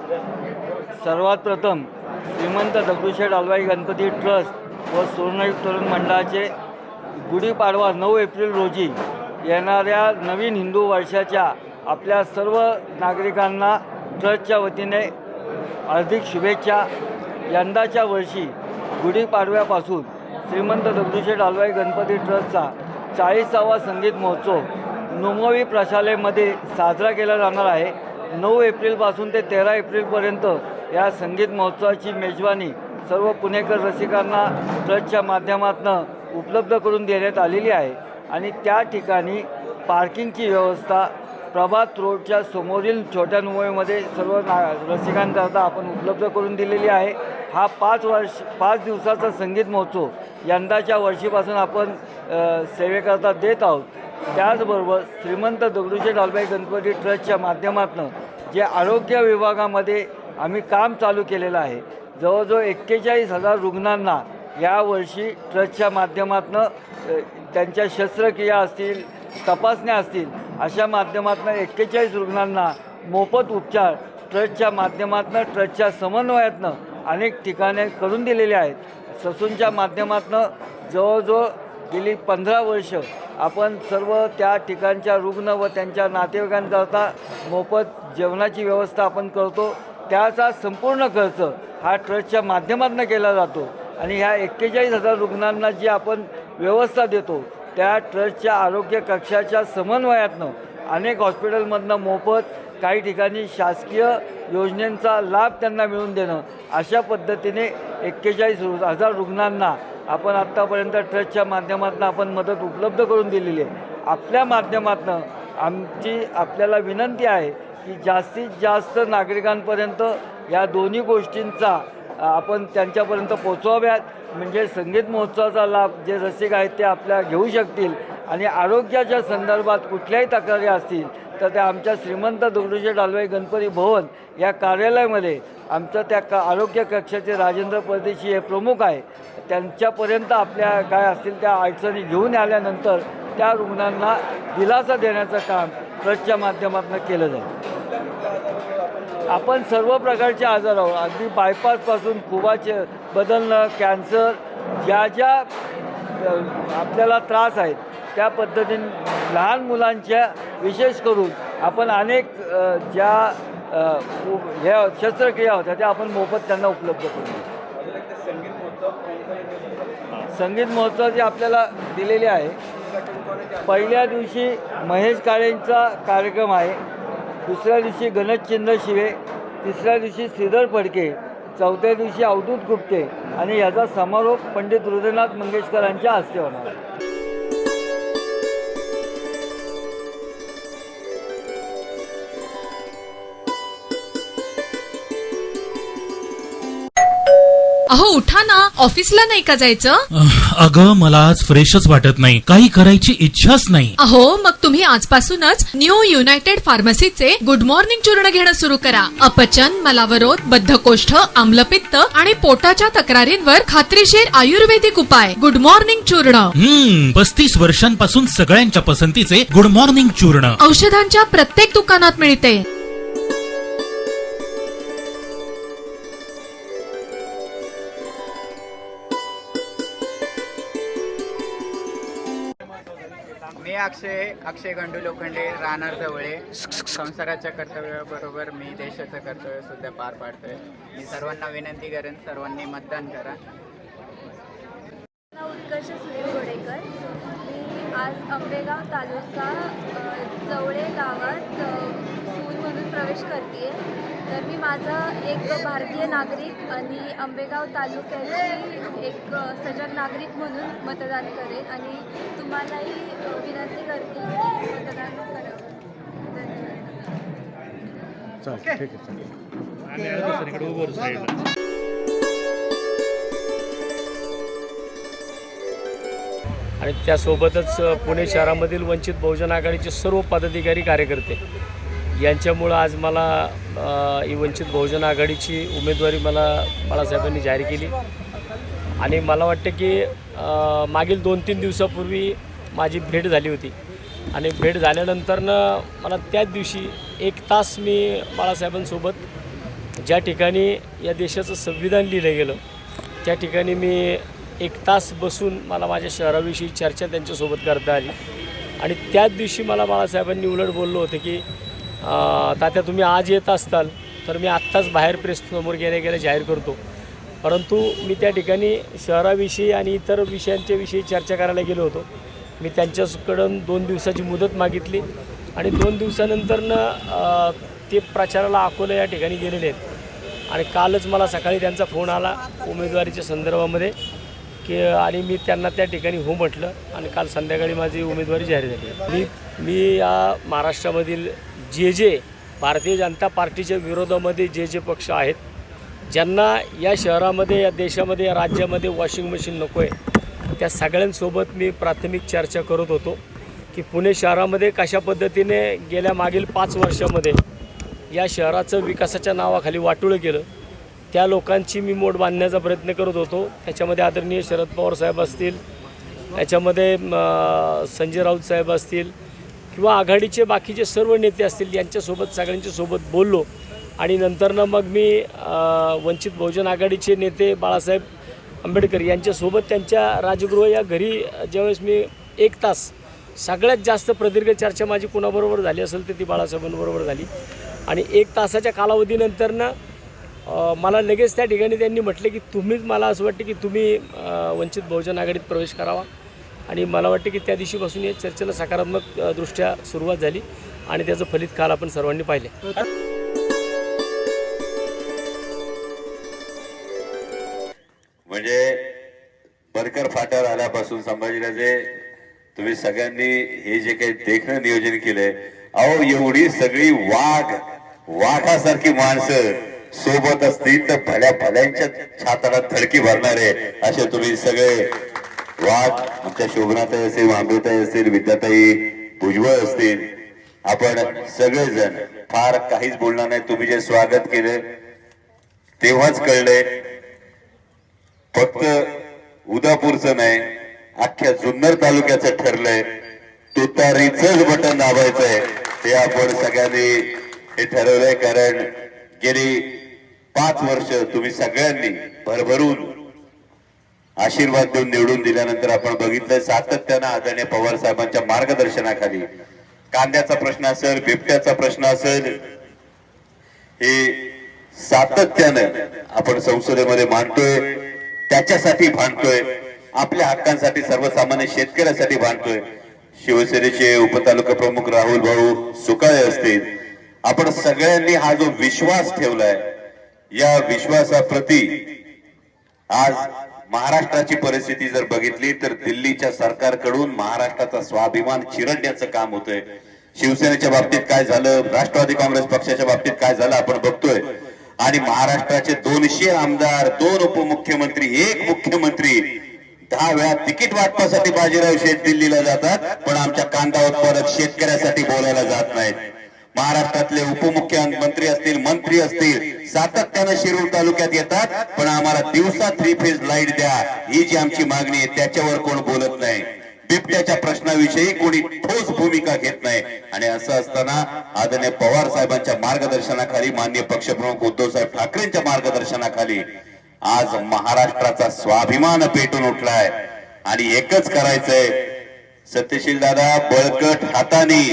सर्वात प्रथम श्रीमंत दगडूशेठ हलवाई गणपती ट्रस्ट व सुवर्णयुग तरुण मंडळाचे गुढीपाडवा 9 एप्रिल रोजी येणाऱ्या नवीन हिंदू वर्षाच्या आपल्या सर्व नागरिकांना ट्रस्टच्या वतीने हार्दिक शुभेच्छा। यंदाच्या वर्षी गुढीपाडव्यापासून श्रीमंत दगडूशेठ हलवाई गणपती ट्रस्टचा 40वा संगीत महोत्सव नुमवी प्रशालेमध्ये साजरा केला जाणार आहे। 9 एप्रिलपासून ते 13 एप्रिलपर्यंत या संगीत महोत्सवाची मेजवानी सर्व पुणेकर रसिकांना ट्रस्टच्या माध्यमातून उपलब्ध करून देण्यात आलेली आहे आणि त्या ठिकाणी पार्किंगची व्यवस्था प्रभात रोडच्या समोरील छोट्या नुमवीमध्ये सर्व रसिकांकरता आपण उपलब्ध करून दिलेली आहे। हा 5 दिवसाचा संगीत महोत्सव यंदाच्या वर्षीपासून आपण सेवेकरता देत आहोत। त्याचबरोबर श्रीमंत दगडूशेठ हलवाई गणपती ट्रस्टच्या माध्यमातून जे आरोग्य विभागामध्ये आम्ही काम चालू केलेलं आहे, जवळजवळ 41,000 रुग्णांना यावर्षी ट्रस्टच्या माध्यमातून त्यांच्या शस्त्रक्रिया असतील, तपासण्या असतील, अशा माध्यमातून 41 रुग्णांना मोफत उपचार ट्रस्टच्या माध्यमातून ट्रस्टच्या समन्वयातून अनेक ठिकाणे करून दिलेले आहेत। ससूनच्या माध्यमातून जवळजवळ गेली 15 वर्ष आपण सर्व त्या ठिकाणच्या रुग्ण व त्यांच्या नातेवाईकांकरता मोफत जेवणाची व्यवस्था आपण करतो। त्याचा संपूर्ण खर्च हा ट्रस्टच्या माध्यमातून केला जातो आणि ह्या 41,000 रुग्णांना जी आपण व्यवस्था देतो त्या ट्रस्टच्या आरोग्य कक्षाच्या समन्वयातून अनेक हॉस्पिटलमधनं मोफत, काही ठिकाणी शासकीय योजनेचा लाभ त्यांना मिळवून देणं, अशा पद्धतीने 41,000 रुग्णांना आपण आत्तापर्यंत ट्रस्टच्या माध्यमातून आपण मदत उपलब्ध करून दिलेली आहे। आपल्या माध्यमातून आमची आपल्याला विनंती आहे की जास्तीत जास्त नागरिकांपर्यंत या दोन्ही गोष्टींचा आपण त्यांच्यापर्यंत पोचवाव्यात, म्हणजे संगीत महोत्सवाचा लाभ जे रसिक आहेत ते आपल्या घेऊ शकतील आणि आरोग्याच्या संदर्भात कुठल्याही तक्रारी असतील तर त्या आमच्या श्रीमंत दगडूशेठ हलवाई गणपती भवन या कार्यालयामध्ये आमचं त्या आरोग्य कक्षाचे राजेंद्र परदेशी हे प्रमुख आहे, त्यांच्यापर्यंत आपल्या काय असतील त्या अडचणी घेऊन आल्यानंतर त्या रुग्णांना दिलासा देण्याचं काम ट्रस्टच्या माध्यमातून केलं जाईल। आपण सर्व प्रकारचे आजारावर, अगदी बायपासपासून फुफाचे बदलणं, कॅन्सर, ज्या आपल्याला त्रास आहेत त्या पद्धतीने लहान मुलांच्या विशेष करून आपण अनेक ज्या ह्या शस्त्रक्रिया होत्या त्या आपण मोफत त्यांना उपलब्ध करू। संगीत महोत्सवाची आपल्याला दिलेली आहे। पहिल्या दिवशी महेश काळेंचा कार्यक्रम आहे, दुसऱ्या दिवशी गणेशचंद्र शिवे, तिसऱ्या दिवशी श्रीधर फडके, चौथ्या दिवशी अवधूत गुप्ते आणि याचा समारोप पंडित हृदयनाथ मंगेशकरांच्या हस्ते होणार आहे। अहो उठा ना, ऑफिसला नाही का जायचं? अगं मला आज फ्रेशच वाटत नाही, काही करायची इच्छाच नाही। अहो मग तुम्ही आजपासूनच न्यू युनायटेड फार्मसीचे गुड मॉर्निंग चूर्ण घेणं सुरू करा। अपचन, मलावरोध, बद्धकोष्ठ, आम्लपित्त आणि पोटाच्या तक्रारींवर खात्रीशीर आयुर्वेदिक उपाय गुड मॉर्निंग चूर्ण। 35 वर्षांपासून सगळ्यांच्या पसंतीचे गुड मॉर्निंग चूर्ण औषधांच्या प्रत्येक दुकानात मिळते। मी अक्षय गंडू लोखंडे, राहणार जवळे। संसाराच्या कर्तव्याबरोबर मी देशाचं कर्तव्य सुद्धा पार पाडतोय। मी सर्वांना विनंती करेन, सर्वांनी मतदान करा। उत्कर्ष सुनील गोडेकर। मी आज आंबेगाव तालुका जवळे गावात स्कूलमधून प्रवेश करते। तर मी माझं एक भारतीय नागरिक आणि आंबेगाव तालुक्याची एक सजग नागरिक म्हणून मतदान करेन आणि तुम्हालाही विनंती करते की मतदान करावं। आणि त्यासोबतच पुणे शहरामधील वंचित बहुजन आघाडीचे सर्व पदाधिकारी, कार्यकर्ते यांच्यामुळं आज मला ही वंचित बहुजन आघाडीची उमेदवारी बाळासाहेबांनी जाहीर केली आणि मला वाटतं की मागील 2-3 दिवसापूर्वी माझी भेट झाली होती आणि भेट झाल्यानंतरनं मला त्याच दिवशी 1 तास मी बाळासाहेबांसोबत ज्या ठिकाणी या देशाचं संविधान लिहिलं गेलं त्या ठिकाणी मी 1 तास बसून मला माझ्या शहराविषयी चर्चा त्यांच्यासोबत करता आली आणि त्याच दिवशी मला बाळासाहेबांनी उलट बोललो होतं की तात्या तुम्ही आज येत असताल तर मी आत्ताच बाहेर प्रेससमोर गेल्या जाहीर करतो, परंतु मी त्या ठिकाणी शहराविषयी आणि इतर विषयांच्याविषयी चर्चा करायला गेलो होतो. मी त्यांच्याकडून 2 दिवसाची मुदत मागितली आणि 2 दिवसानंतरनं ते प्रचाराला अकोला या ठिकाणी गेलेले आहेत आणि कालच मला सकाळी त्यांचा फोन आला उमेदवारीच्या संदर्भामध्ये की आणि मी त्यांना त्या ठिकाणी हो म्हटलं आणि काल संध्याकाळी माझी उमेदवारी जाहीर झाली. मी या महाराष्ट्रामधील जे भारतीय जनता पार्टीच्या विरोधामध्ये जे पक्ष आहेत, ज्यांना या शहरामध्ये, या देशामध्ये, या राज्यामध्ये वॉशिंग मशीन नको आहे, त्या सगळ्यांसोबत मी प्राथमिक चर्चा करत होतो की पुणे शहरामध्ये कशा पद्धतीने गेल्या मागील 5 वर्षामध्ये या शहराचं विकासाच्या नावाखाली वाटोळं केलं, त्या लोकांची मी मोड बांधण्याचा प्रयत्न करत होतो. त्याच्यामध्ये आदरणीय शरद पवार साहेब असतील, त्याच्यामध्ये संजय राऊत साहेब असतील किंवा आघाडीचे बाकीचे सर्व नेते असतील, यांच्यासोबत सगळ्यांच्यासोबत बोललो आणि नंतरनं मग मी वंचित बहुजन आघाडीचे नेते बाळासाहेब आंबेडकर यांच्यासोबत त्यांच्या राजगृह या घरी ज्यावेळेस मी 1 तास सगळ्यात जास्त प्रदीर्घ चर्चा माझी कुणाबरोबर झाली असेल तर ती बाळासाहेबांबरोबर झाली आणि 1 तासाच्या कालावधीनंतरनं मला लगेच त्या ठिकाणी त्यांनी म्हटले की तुम्हीच, मला असं वाटतं की तुम्ही वंचित बहुजन आघाडीत प्रवेश करावा आणि मला वाटतं की त्या दिवशीपासून या चर्चेला सकारात्मक दृष्ट्या सुरुवात झाली आणि त्याचं फलित काल आपण सर्वांनी पाहिले. म्हणजे बरकर फाट्यावर आल्यापासून संभाजीराजे तुम्ही सगळ्यांनी हे जे काही देखणं नियोजन केलंय, अहो एवढी सगळी वाघासारखी माणसं सोबत असतील तर भल्यांच्या छाताला थडकी भरणारे असे तुम्ही सगळे वाघ, आमच्या शोभनाताई असेल, अमृताई असेल, विद्याताई, भुजबळ असतील, आपण सगळेजण फार काहीच बोलणार नाही. तुम्ही जे स्वागत केले तेव्हाच कळले फक्त उदापूरचं नाही, अख्ख्या जुन्नर तालुक्याचं ठरलंय तुतारीचंच बटन दाबायचंय. हे आपण सगळ्यांनी हे ठरवलंय, कारण गेली 5 वर्ष तुम्ही सगळ्यांनी भरभरून आशीर्वाद देऊन निवडून दिल्यानंतर आपण बघितलंय सातत्यानं आदरणीय पवार साहेबांच्या मार्गदर्शनाखाली कांद्याचा प्रश्न असेल, बिबट्याचा प्रश्न असेल, हे सातत्यानं आपण संसदेमध्ये मांडतोय, त्याच्यासाठी भांडतोय, आपल्या हक्कांसाठी, सर्वसामान्य शेतकऱ्यासाठी भांडतोय. शिवसेनेचे उपतालुका प्रमुख राहुल भाऊ सुकाळे असतील, आपण सगळ्यांनी हा जो विश्वास ठेवलाय, या विश्वासाप्रती आज महाराष्ट्राची परिस्थिती जर बघितली तर दिल्लीच्या सरकारकडून महाराष्ट्राचा स्वाभिमान चिरडण्याचं काम होतंय. शिवसेनेच्या बाबतीत काय झालं, राष्ट्रवादी काँग्रेस पक्षाच्या बाबतीत काय झालं आपण बघतोय आणि महाराष्ट्राचे 200 आमदार, 2 उपमुख्यमंत्री, 1 मुख्यमंत्री 10 वेळा तिकीट वाटपासाठी बाजीराव शेठ दिल्लीला जातात, पण आमच्या कांदा उत्पादक शेतकऱ्यासाठी बोलायला जात नाहीत. महाराष्ट्रातले उपमुख्यमंत्री असतील, मंत्री असतील, सातत्यानं शिरूर तालुक्यात येतात, पण आम्हाला दिवसा 3 फेज लाईट द्या, ही जी आमची मागणी आहे त्याच्यावर कोण बोलत नाही. बिबट्याच्या प्रश्नाविषयी कोणी ठोस भूमिका घेत नाही. आणि असं असताना आदरणीय पवार साहेबांच्या मार्गदर्शनाखाली, माननीय पक्षप्रमुख उद्धव साहेब ठाकरेंच्या मार्गदर्शनाखाली आज महाराष्ट्राचा स्वाभिमान पेटून उठलाय आणि एकच करायचंय, सत्यशील दादा बळकट हाताने